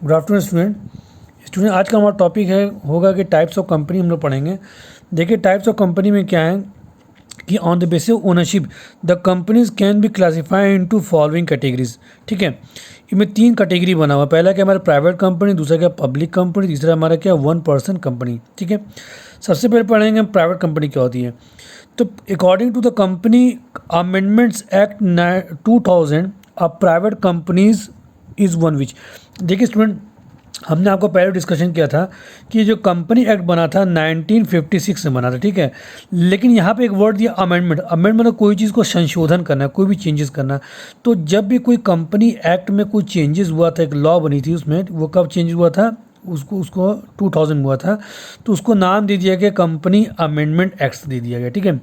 Good afternoon student आज का हमारा टॉपिक होगा कि टाइप्स ऑफ कंपनी हम लोग पढ़ेंगे। देखिए टाइप्स ऑफ कंपनी में क्या है कि on the basis of ownership the companies can be classify into following categories. ठीक है, इनमें 3 कैटेगरी बना हुआ। पहला क्या हमारा प्राइवेट कंपनी, दूसरा क्या पब्लिक कंपनी, तीसरा हमारा क्या 1 पर्सन कंपनी। ठीक है, सबसे पहले पढ़ेंगे प्राइवेट कंपनी क्या होती है। तो according to the company amendments act 2000 a private companies is one which. देखिए स्टूडेंट, हमने आपको पहले डिस्कशन किया था कि जो कंपनी एक्ट बना था 1956 में बना था। ठीक है, लेकिन यहाँ पे एक वर्ड दिया अमेंडमेंट। अमेंडमेंट मतलब कोई चीज़ को संशोधन करना, कोई भी चेंजेस करना। तो जब भी कोई कंपनी एक्ट में कोई चेंजेस हुआ था, एक लॉ बनी थी उसमें, वो कब चेंज हुआ था, उसको 2000 में हुआ था। तो उसको नाम दे दिया गया कंपनी अमेंडमेंट एक्ट दे दिया गया। ठीक है,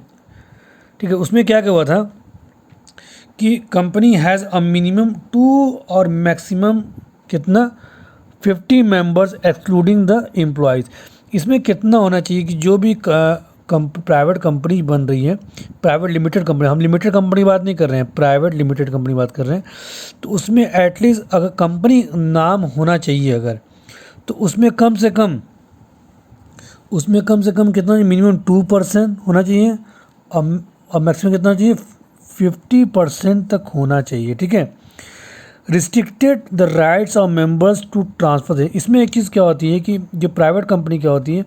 ठीक है, उसमें क्या क्या हुआ था कि कंपनी हैज़ अ मिनिमम 2 और मैक्सिमम कितना 50 मेंबर्स एक्सक्लूडिंग द एम्प्लॉयज़। इसमें कितना होना चाहिए कि जो भी प्राइवेट कंपनी बन रही है, प्राइवेट लिमिटेड कंपनी, हम लिमिटेड कंपनी बात नहीं कर रहे हैं, प्राइवेट लिमिटेड कंपनी बात कर रहे हैं। तो उसमें एटलीस्ट अगर कंपनी नाम होना चाहिए अगर, तो उसमें कम से कम कितना मिनिमम 2% होना चाहिए और मैक्सिमम कितना चाहिए 50% तक होना चाहिए। ठीक है, restricted the rights of members to transfer. इसमें एक चीज़ क्या होती है कि जो प्राइवेट कंपनी क्या होती है,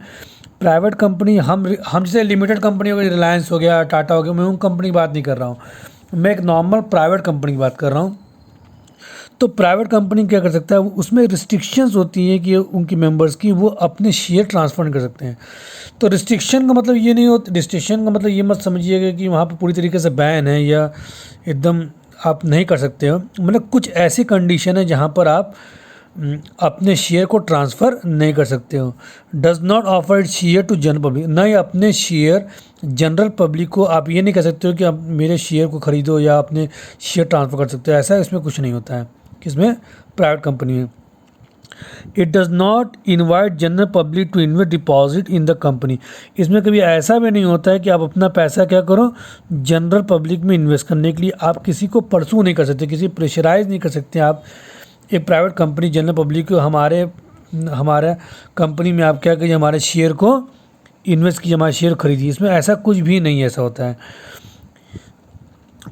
प्राइवेट कंपनी हम जैसे लिमिटेड कंपनी हो गई, रिलायंस हो गया, टाटा हो गया, मैं उन कंपनी की बात नहीं कर रहा हूँ, मैं एक नॉर्मल प्राइवेट कंपनी की बात कर रहा हूँ। तो प्राइवेट कंपनी क्या कर सकता है, उसमें रिस्ट्रिक्शंस होती हैं कि उनकी मेंबर्स की वो अपने शेयर ट्रांसफ़र नहीं कर सकते हैं। तो रिस्ट्रिक्शन का मतलब ये नहीं होता, रिस्ट्रिक्शन का मतलब ये मत समझिएगा कि वहाँ पे पूरी तरीके से बैन है या एकदम आप नहीं कर सकते हो। मतलब कुछ ऐसी कंडीशन है जहाँ पर आप अपने शेयर को ट्रांसफ़र नहीं कर सकते हो। Does not offer it share to general public, ना ही अपने शेयर जनरल पब्लिक को आप ये नहीं कह सकते हो कि आप मेरे शेयर को ख़रीदो या अपने शेयर ट्रांसफ़र कर सकते हो। ऐसा इसमें कुछ नहीं होता है, किसमें, प्राइवेट कंपनी में। It does not invite general public to invest deposit in the company. इसमें कभी ऐसा भी नहीं होता है कि आप अपना पैसा क्या करो जनरल पब्लिक में इन्वेस्ट करने के लिए आप किसी को परसू नहीं कर सकते, किसी प्रेशराइज नहीं कर सकते आप एक प्राइवेट कंपनी जनरल पब्लिक को हमारे कंपनी में आप क्या करिए, हमारे शेयर को इन्वेस्ट कीजिए, हमारे शेयर खरीदिए। इसमें ऐसा कुछ भी नहीं ऐसा होता है।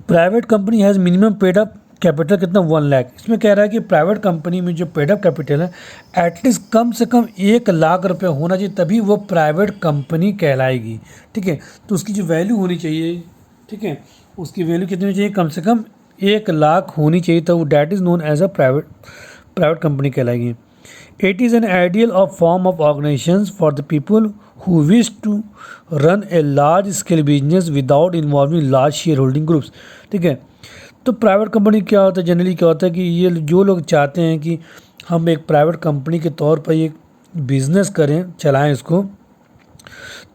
Private company has minimum paid up capital कितना 1 लाख। इसमें कह रहा है कि प्राइवेट कंपनी में जो पेड अप कैपिटल है एटलीस्ट कम से कम 1 लाख रुपये होना चाहिए, तभी वो प्राइवेट कंपनी कहलाएगी। ठीक है, तो उसकी जो वैल्यू होनी चाहिए, ठीक है, उसकी वैल्यू कितनी होनी चाहिए, कम से कम 1 लाख होनी चाहिए, तो that is known as a private company कहलाएगी। It is an ideal of form of organisation for the people who wish to run a large scale business without involving large shareholding groups. ठीक है, तो private company क्या होता है, generally क्या होता है कि ये जो लोग चाहते हैं कि हम एक प्राइवेट कंपनी के तौर पर एक बिज़नेस करें, चलाएं इसको,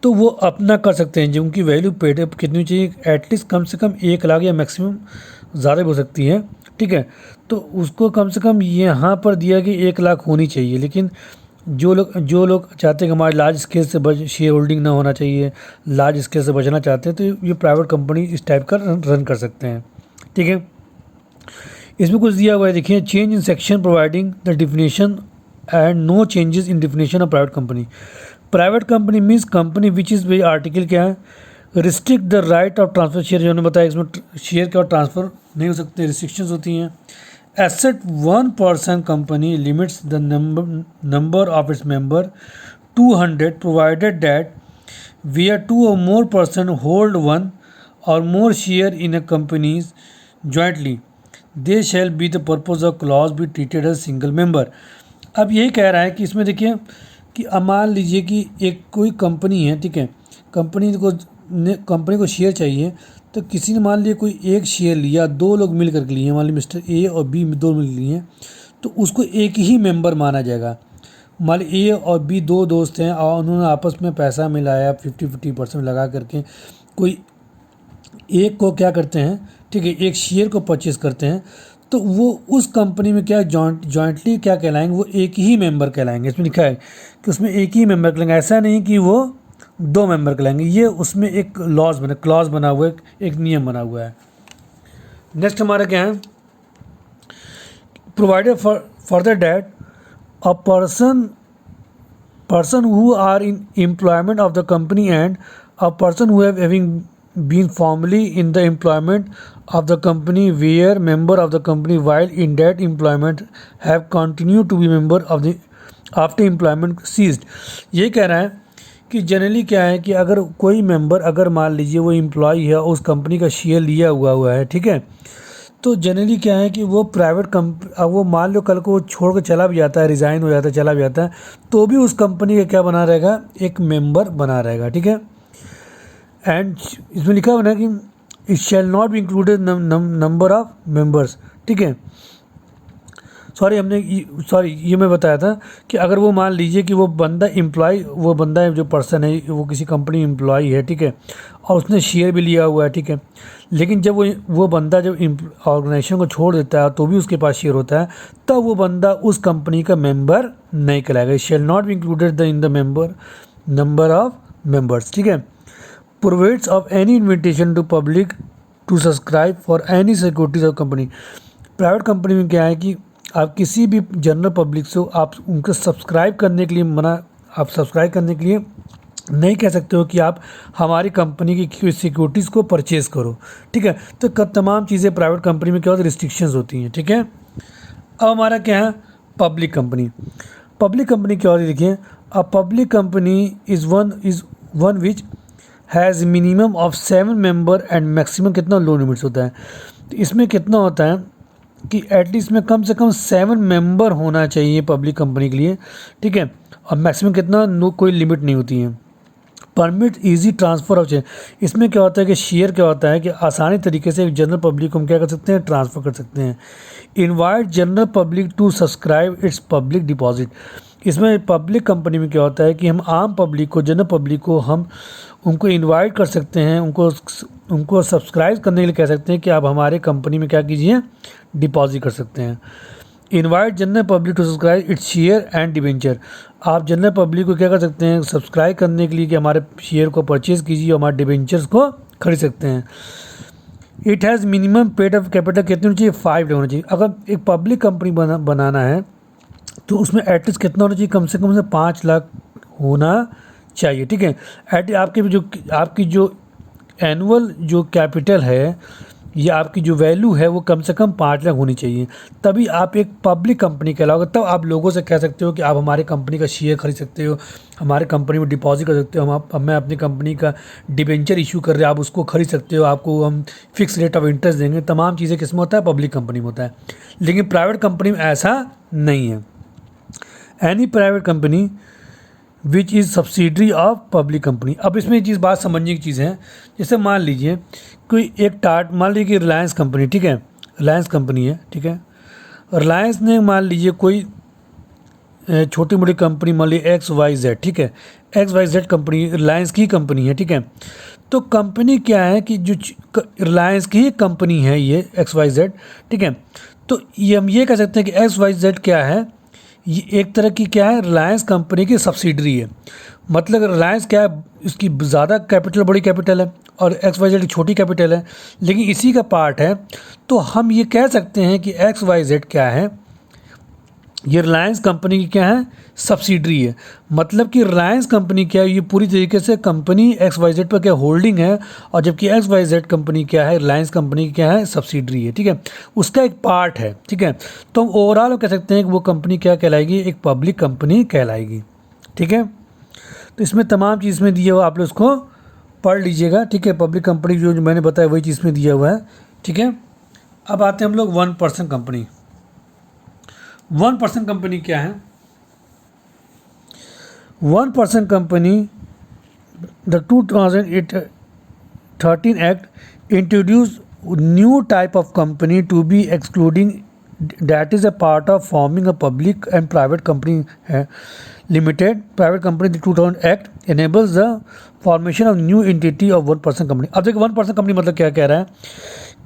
तो वो अपना कर सकते हैं। जो उनकी वैल्यू पेड कितनी चाहिए, एटलीस्ट कम से कम 1 लाख या मैक्सिमम ज़्यादा भी हो सकती है। ठीक है, तो उसको कम से कम यहाँ पर दिया कि 1 लाख होनी चाहिए। लेकिन जो लोग चाहते हैं कि हमारे लार्ज स्केल से शेयर होल्डिंग ना होना चाहिए, लार्ज स्केल से बचना चाहते हैं, तो ये प्राइवेट कंपनी इस टाइप का रन कर सकते हैं। ठीक है, इसमें कुछ दिया हुआ है, देखिए, change in section providing the definition and no changes in definition of private company. Private company means company which is, article क्या है, restrict the right of transfer share, जो हमने बताया इसमें शेयर का ट्रांसफ़र नहीं हो सकते, रिस्ट्रिक्शंस होती हैं। Asset 1 person company limits the number of its member 200 provided that where 2 or more person hold 1 or more share in a company's jointly, they shall be the purpose of clause be treated as single member। अब यही कह रहा है कि इसमें देखिए कि अब मान लीजिए कि एक कोई कंपनी है, ठीक है, कंपनी को शेयर चाहिए, तो किसी ने मान लिया कोई एक शेयर लिया, 2 लोग मिल करके लिए, मान लीजिए मिस्टर ए और बी 2 मिल लिए, तो उसको एक ही मेंबर माना जाएगा। मान ली ए और बी 2 दोस्त हैं और उन्होंने आपस में पैसा मिलाया 50-50% लगा करके, कोई एक को क्या करते हैं, ठीक है, एक शेयर को परचेज़ करते हैं, तो वो उस कंपनी में क्या जॉइंटली क्या कहलाएंगे, वो एक ही मेंबर कहलाएंगे। इसमें लिखा है कि उसमें एक ही मेंबर कहलाएंगे, ऐसा नहीं कि वो 2 मेंबर कहलाएंगे। ये उसमें एक क्लॉज बना हुआ है, एक नियम बना हुआ है। नेक्स्ट हमारा क्या है, provided further that a person who are in employment of the company and a person who have having been formerly in the employment of the company were member of the company while in that employment have continued to be member of the after employment ceased। ये कह रहा है कि generally क्या है कि अगर कोई मेंबर, अगर मान लीजिए वो एम्प्लॉय है उस कंपनी का शेयर लिया हुआ है, ठीक है, तो जनरली क्या है कि वो प्राइवेट अब वो मान लो कल को वो छोड़ कर चला भी जाता है, रिज़ाइन हो जाता है, चला भी जाता है, तो भी उस कंपनी का क्या बना रहेगा, एक मेंबर बना रहेगा, ठीक है। एंड इसमें लिखा हुआ है कि it shall not be included number of members, ठीक है। ये मैं बताया था कि अगर वो मान लीजिए कि वो बंदा वो बंदा है, जो पर्सन है वो किसी कंपनी एम्प्लॉय है, ठीक है, और उसने शेयर भी लिया हुआ है, ठीक है, लेकिन जब वो बंदा जब ऑर्गेनाइजेशन को छोड़ देता है तो भी उसके पास शेयर होता है, तब वो बंदा उस कंपनी का मेंबर नहीं कहलाएगा। Shall not be included in the number of members, ठीक है। Provides of any invitation to public to subscribe for any securities of company. Private company में क्या है कि आप किसी भी जनरल पब्लिक से आप उनको सब्सक्राइब करने के लिए नहीं कह सकते हो कि आप हमारी कंपनी की सिक्योरिटीज़ को परचेज़ करो, ठीक है। तो तमाम चीज़ें प्राइवेट कंपनी में क्या होती है, रिस्ट्रिक्शंस होती हैं, ठीक है। अब हमारा क्या है, पब्लिक कंपनी। पब्लिक कंपनी क्या होती है, देखिए, a public company is one which has minimum of 7 member and maximum कितना लो लिमिट्स होता है। तो इसमें कितना होता है कि एटलीस्ट में कम से कम 7 मेंबर होना चाहिए पब्लिक कंपनी के लिए, ठीक है, और मैक्सिमम कितना, कोई लिमिट नहीं होती है। Permit easy transfer of share. इसमें क्या होता है कि शेयर क्या होता है कि आसानी तरीके से जनरल पब्लिक को हम क्या कर सकते हैं, ट्रांसफ़र कर सकते हैं। Invite general public to subscribe its public deposit. इसमें पब्लिक कंपनी में क्या होता है कि हम आम पब्लिक को, जनरल पब्लिक को हम उनको इनवाइट कर सकते हैं, उनको सब्सक्राइब करने के लिए कह सकते हैं कि आप हमारे कंपनी में क्या कीजिए, डिपॉजिट कर सकते हैं। Invite general public to subscribe its share and debenture. आप जनरल पब्लिक को क्या कर सकते हैं, सब्सक्राइब करने के लिए कि हमारे शेयर को परचेज़ कीजिए, हमारे डिबेंचर्स को खरीद सकते हैं। It has minimum paid up capital कितनी होनी चाहिए, 5 होना चाहिए। अगर एक पब्लिक कंपनी बनाना है तो उसमें एटलीस्ट कितना होना चाहिए, कम से 5 लाख होना चाहिए, ठीक है। आपकी जो एनुअल जो कैपिटल है या आपकी जो वैल्यू है वो कम से कम 5 लाख होनी चाहिए, तभी आप एक पब्लिक कंपनी कहलाओगे। तब आप लोगों से कह सकते हो कि आप हमारे कंपनी का शेयर खरीद सकते हो, हमारे कंपनी में डिपॉजिट कर सकते हो, मैं अपनी कंपनी का डिबेंचर इशू कर रहे हैं, आप उसको खरीद सकते हो, आपको हम फिक्स रेट ऑफ इंटरेस्ट देंगे। तमाम चीज़ें किस में होता है, पब्लिक कंपनी में होता है। लेकिन प्राइवेट कंपनी में ऐसा नहीं है। Any private company which is subsidiary of public company. अब इसमें एक चीज़ बात समझने की चीज़ है, जैसे मान लीजिए कोई मान लीजिए कि रिलायंस कंपनी, ठीक है, रिलायंस कंपनी है, ठीक है, रिलायंस ने मान लीजिए कोई छोटी मोटी कंपनी मान लीजिए XYZ, ठीक है, XYZ कंपनी रिलायंस की कंपनी है, ठीक है। तो कंपनी क्या है कि जो रिलायंस की ही कंपनी है ये XYZ, ठीक है। तो ये हम ये कह सकते हैं कि XYZ क्या है, ये एक तरह की क्या है, रिलायंस कंपनी की सब्सिडरी है। मतलब रिलायंस क्या है, इसकी ज़्यादा कैपिटल, बड़ी कैपिटल है, और XYZ छोटी कैपिटल है, लेकिन इसी का पार्ट है। तो हम ये कह सकते हैं कि XYZ क्या है, ये रिलायंस कंपनी की क्या है, सब्सिडरी है। मतलब कि रिलायंस कंपनी क्या है, ये पूरी तरीके से कंपनी XYZ पर क्या होल्डिंग है, और जबकि XYZ कंपनी क्या है, रिलायंस कंपनी की क्या है, सब्सिडरी है, ठीक है, उसका एक पार्ट है, ठीक है। तो हम ओवरऑल कह सकते हैं कि वो कंपनी क्या कहलाएगी, एक पब्लिक कंपनी कहलाएगी, ठीक है। तो इसमें तमाम चीज़ में दिया हुआ, आप लोग उसको पढ़ लीजिएगा, ठीक है। पब्लिक कंपनी जो मैंने बताया वही चीज़ में दिया हुआ है, ठीक है। अब आते हैं हम लोग 1% कंपनी। 1% कंपनी क्या है, 1% company the 2013 act introduce new type of company to be excluding that is a part of forming a public and private company limited private company. The 2000 Act enables the formation of new entity of 1% company. अब देखिए 1% company मतलब क्या कह रहा है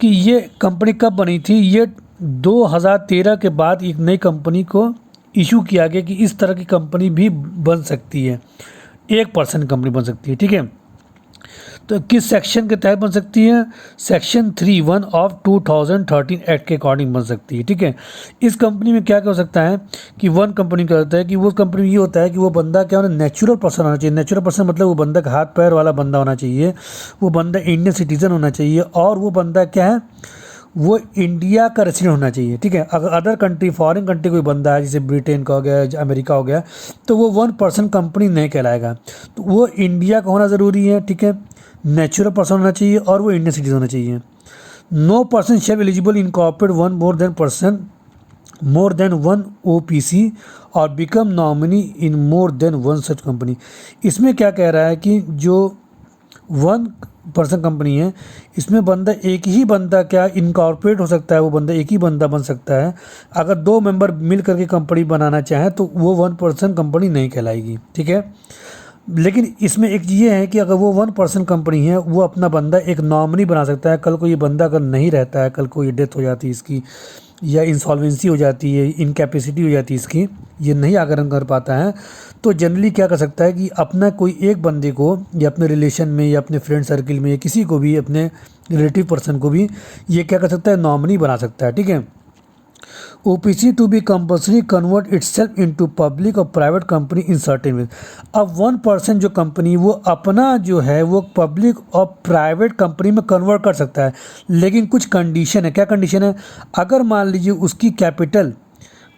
कि ये company कब बनी थी, ये 2013 के बाद एक नई कंपनी को इशू किया गया कि इस तरह की कंपनी भी बन सकती है, 1% कंपनी बन सकती है, ठीक है। तो किस सेक्शन के तहत बन सकती है? सेक्शन 3(1) ऑफ 2013 एक्ट के अकॉर्डिंग बन सकती है। ठीक है, इस कंपनी में क्या क्या हो सकता है कि वन कंपनी क्या होता है कि वो कंपनी में ये होता है कि वो बंदा क्या होना, नेचुरल पर्सन होना चाहिए। नेचुरल पर्सन मतलब वो बंदा का हाथ पैर वाला बंदा होना चाहिए, वो बंदा इंडियन सिटीजन होना चाहिए, और वो बंदा क्या है, वो इंडिया का रेसिडेंट होना चाहिए। ठीक है, अगर अदर कंट्री, फॉरेन कंट्री कोई बंदा है, जैसे ब्रिटेन का हो गया, अमेरिका हो गया, तो वो वन पर्सन कंपनी नहीं कहलाएगा। तो वो इंडिया का होना ज़रूरी है। ठीक है, नेचुरल पर्सन होना चाहिए और वो इंडियन सिटीजन होना चाहिए। No person shall eligible incorporate one more than one OPC और become nominee in more than one such company. इसमें क्या कह रहा है कि जो वन पर्सन कंपनी है, इसमें बंदा एक ही बंदा क्या इनकॉर्पोरेट हो सकता है, वो बंदा एक ही बंदा बन सकता है। अगर दो मेंबर मिल करके कंपनी बनाना चाहें तो वो वन पर्सन कंपनी नहीं कहलाएगी। ठीक है, लेकिन इसमें एक ये है कि अगर वो वन पर्सन कंपनी है, वो अपना बंदा एक नॉमिनी बना सकता है। कल को ये बंदा अगर नहीं रहता है, कल को ये डेथ हो जाती है इसकी, या इंसॉल्वेंसी हो जाती है, इनकैपेसिटी हो जाती है इसकी, ये नहीं आगमन कर पाता है, तो जनरली क्या कर सकता है कि अपना कोई एक बंदे को, या अपने रिलेशन में या अपने फ्रेंड सर्किल में, या किसी को भी, अपने रिलेटिव पर्सन को भी ये क्या कर सकता है, नॉमिनी बना सकता है। ठीक है, OPC to be compulsory convert itself into public और private company in certain way. अब वन पर्सन जो कंपनी, वो अपना जो है वो पब्लिक और प्राइवेट कंपनी में कन्वर्ट कर सकता है, लेकिन कुछ कंडीशन है। क्या कंडीशन है? अगर मान लीजिए उसकी कैपिटल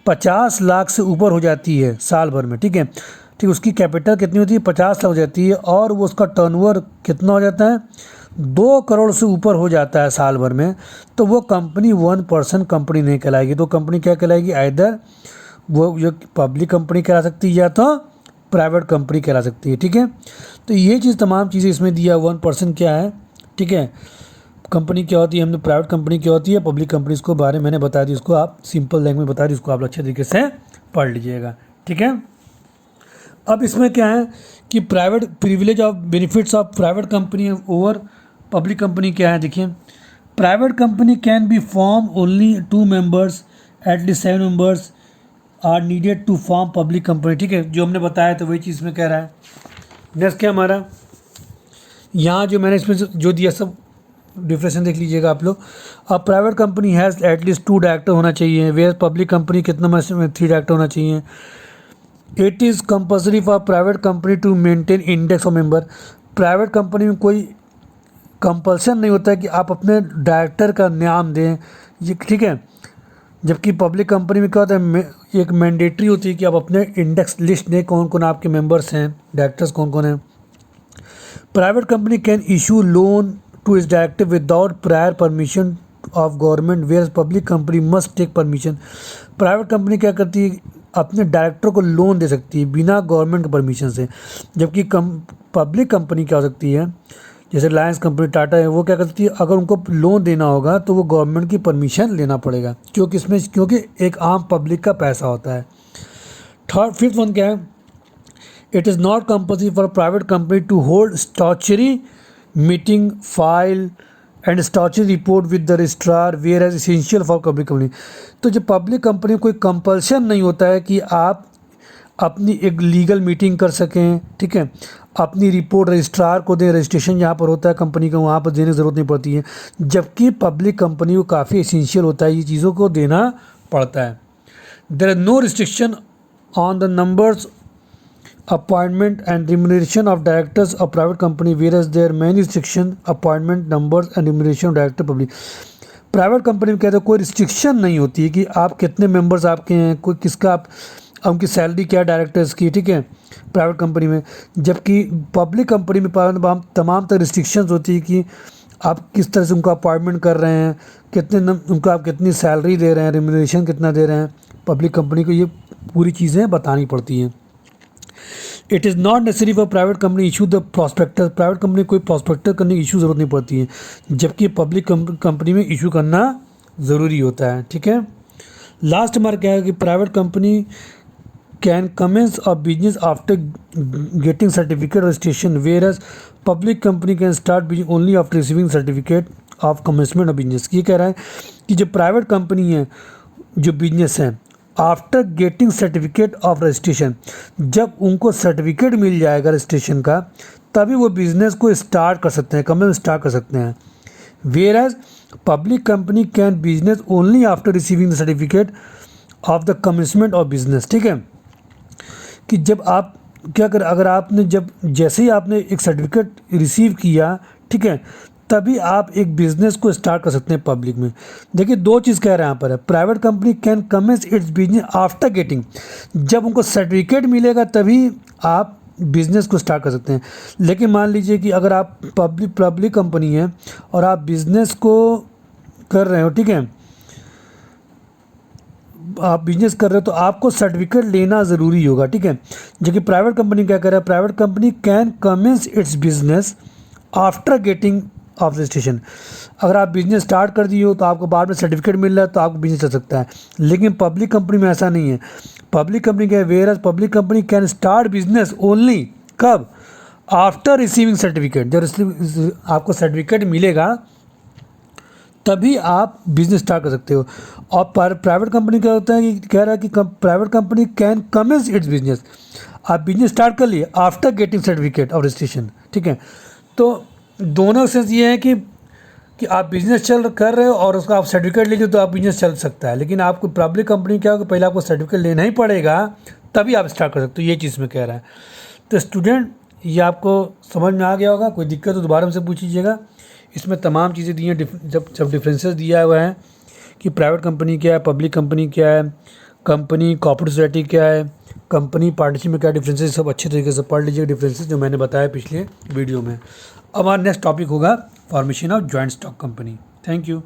50 लाख से ऊपर हो जाती है साल भर में। ठीक है, ठीक, उसकी कैपिटल कितनी होती है? 50 लाख हो जाती है, और वो उसका टर्नओवर कितना हो जाता है? 2 करोड़ से ऊपर हो जाता है साल भर में, तो वो कंपनी वन पर्सन कंपनी नहीं कहलाएगी। तो कंपनी क्या कहलाएगी? आइदर वो जो पब्लिक कंपनी कहला सकती है, या तो प्राइवेट कंपनी कहला सकती है। ठीक है, तो ये चीज़, तमाम चीज़ें इसमें दिया। वन पर्सन क्या है, ठीक है, कंपनी क्या होती है, हमने प्राइवेट कंपनी क्या होती है, पब्लिक कंपनी, इसको बारे में मैंने बता दी, इसको आप सिंपल लैंग्वेज में बता दी, इसको आप अच्छे तरीके से पढ़ लीजिएगा। ठीक है, अब इसमें क्या है कि private privilege of benefits of private company over public company क्या है? देखिए, private company can be form only 2 members, at least 7 members are needed to form public company. ठीक है, जो हमने बताया तो वही चीज़ में कह रहा है। नेक्स्ट क्या हमारा, यहाँ जो मैंने इसमें जो दिया सब डिफरेंशन देख लीजिएगा आप लोग। अब private company has at least 2 director होना चाहिए, वेयर पब्लिक कंपनी कितना में 3 डायरेक्टर होना चाहिए। It is compulsory for private company to maintain index of member. Private company में कोई कंपल्सन नहीं होता है कि आप अपने डायरेक्टर का नाम दें, ये ठीक है। जबकि पब्लिक कंपनी में क्या होता है, एक मैंडेटरी होती है कि आप अपने इंडेक्स लिस्ट दें, कौन कौन आपके मेंबर्स हैं, डायरेक्टर्स कौन कौन हैं। Private company can issue loan to its director without prior permission of government, where public company must take permission. Private company क्या करती है, अपने डायरेक्टर को लोन दे सकती है बिना गवर्नमेंट के परमिशन से, जबकि पब्लिक कंपनी क्या हो सकती है, जैसे रिलायंस कंपनी, टाटा है, वो क्या कर सकती है, अगर उनको लोन देना होगा तो वो गवर्नमेंट की परमिशन लेना पड़ेगा, क्योंकि एक आम पब्लिक का पैसा होता है। फिफ्थ वन क्या है, it is not compulsory for private company to hold statutory meeting, file and statutory report with the registrar, where as essential for public company. तो जो पब्लिक कंपनी कोई कंपल्शन नहीं होता है कि आप अपनी एक लीगल मीटिंग कर सकें, ठीक है, अपनी रिपोर्ट रजिस्ट्रार को दें, रजिस्ट्रेशन जहाँ पर होता है कंपनी का वहाँ पर देने की ज़रूरत नहीं पड़ती है, जबकि पब्लिक कंपनी को काफ़ी एसेंशियल होता है, ये चीज़ों को देना पड़ता है। There are no restriction on the numbers, appointment and remuneration of directors of private company, where as there many restriction appointment numbers and remuneration of director public. Private company में कहते हैं कोई रिस्ट्रिक्शन नहीं होती है कि आप कितने मेंबर्स आपके हैं, कोई किसका आप, उनकी सैलरी क्या डायरेक्टर्स की, ठीक है, प्राइवेट कंपनी में। जबकि पब्लिक कंपनी में तमाम तरह रिस्ट्रिक्शंस होती है कि आप किस तरह से उनका अपॉइंटमेंट कर रहे हैं, उनको आप कितनी सैलरी दे रहे हैं, रिम्यूनरेशन कितना दे रहे हैं। पब्लिक कंपनी को ये पूरी चीज़ें बतानी पड़ती हैं। It is not necessary for private company issue the prospectus. Private company कोई प्रॉस्पेक्टस करने की इशू ज़रूरत नहीं पड़ती है, जबकि पब्लिक कंपनी में इशू करना ज़रूरी होता है। ठीक है, लास्ट मार्क क्या है कि private company can commence a business after getting certificate registration, where as public company can start business only after receiving certificate of commencement of business. ये कह रहा है कि जो प्राइवेट कंपनी है, जो बिजनेस है, after getting certificate of registration, जब उनको सर्टिफिकेट मिल जाएगा रजिस्ट्रेशन का, तभी वो बिज़नेस को स्टार्ट कर सकते हैं, कंपनी स्टार्ट कर सकते हैं। Where as public company can business only after receiving the certificate of the commitment of business. ठीक है, कि जब आप क्या कर, अगर आपने जब जैसे ही आपने एक सर्टिफिकेट रिसीव किया, ठीक है, तभी आप एक बिज़नेस को स्टार्ट कर सकते हैं पब्लिक में। देखिए 2 चीज़ कह रहे हैं यहाँ पर है, private company can commence its business after getting, जब उनको सर्टिफिकेट मिलेगा तभी आप बिज़नेस को स्टार्ट कर सकते हैं। लेकिन मान लीजिए कि अगर आप पब्लिक कंपनी है और आप बिज़नेस को कर रहे हो, ठीक है, आप बिजनेस कर रहे हो तो आपको सर्टिफिकेट लेना ज़रूरी होगा। ठीक है, जो कि प्राइवेट कंपनी क्या कर रहा है, private company can commence its business after getting of registration. अगर आप बिजनेस स्टार्ट कर दिए हो तो आपको बाद में सर्टिफिकेट मिल रहा है तो आपको बिजनेस चल सकता है। लेकिन पब्लिक कंपनी में ऐसा नहीं है। पब्लिक कंपनी क्या है, where as public company can start business only कब, आफ्टर रिसीविंग सर्टिफिकेट। जब आपको सर्टिफिकेट मिलेगा तभी आप बिजनेस स्टार्ट कर सकते हो। और प्राइवेट कंपनी क्या होता है कि कह रहा है कि private company can commence its business, आप बिजनेस स्टार्ट कर लिए after getting certificate of registration. ठीक है, तो दोनों सेंस ये है कि आप बिजनेस कर रहे हो और उसका आप सर्टिफिकेट ले लो तो आप बिजनेस चल सकता है। लेकिन आपको पब्लिक कंपनी क्या होगा, पहले आपको सर्टिफिकेट लेना ही पड़ेगा तभी आप स्टार्ट कर सकते हो, ये चीज़ में कह रहा है। तो स्टूडेंट ये आपको समझ में आ गया होगा, कोई दिक्कत तो दोबारा हमसे पूछ लीजिएगा। इसमें तमाम चीज़ें दी हैं, जब डिफरेंसेस दिया हुआ है कि प्राइवेट कंपनी क्या है, पब्लिक कंपनी क्या है, कंपनी कॉर्पोरेट सोसाइटी क्या है, कंपनी पार्टनरशिप में क्या डिफरेंसेस, सब अच्छे तरीके से पढ़ लीजिए डिफरेंसेस जो मैंने बताया पिछले वीडियो में। अब हमारा नेक्स्ट टॉपिक होगा formation of joint stock company. Thank you.